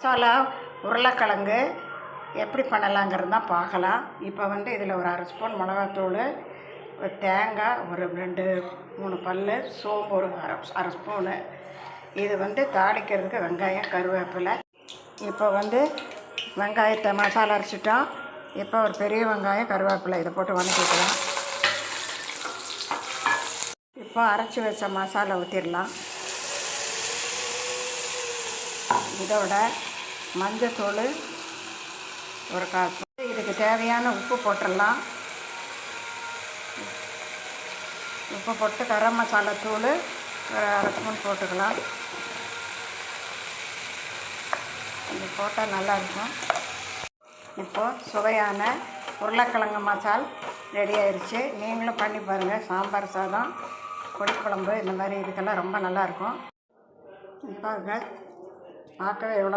மசாலா உருளைக்கிழங்கு எப்படி பண்ணலாங்கிறது தான் பார்க்கலாம். இப்போ இதில் ஒரு அரை ஸ்பூன் மிளகாத்தூள், ஒரு தேங்காய், ஒரு 2-3 பல் சோம்பு, ஒரு அரை ஸ்பூனு. இது தாளிக்கிறதுக்கு வெங்காயம், கருவேப்பிலை. இப்போ வெங்காயத்தை மசாலா அரைச்சிட்டோம். இப்போ ஒரு பெரிய வெங்காயம், கருவேப்பிலை இதை போட்டு வதக்கிக்கலாம். இப்போ அரைச்சி வச்ச மசாலா ஊற்றிடலாம். இதோட மஞ்சத்தூள் ஒரு 1/4 ஸ்பூன். இதுக்கு தேவையான உப்பு போட்டுடலாம். உப்பு போட்டு கரம் மசாலா தூள் ஒரு அரை ஸ்பூன் போட்டுக்கலாம். இது போட்டால் நல்லாயிருக்கும். இப்போது சுவையான உருளைக்கிழங்கு மசால் ரெடி ஆயிடுச்சு. நீங்களும் பண்ணி பாருங்கள். சாம்பார் சாதம், புளிக்குழம்பு இந்த மாதிரி இதுக்கெல்லாம் ரொம்ப நல்லாயிருக்கும். இப்போ பார்க்கவே எவ்வளோ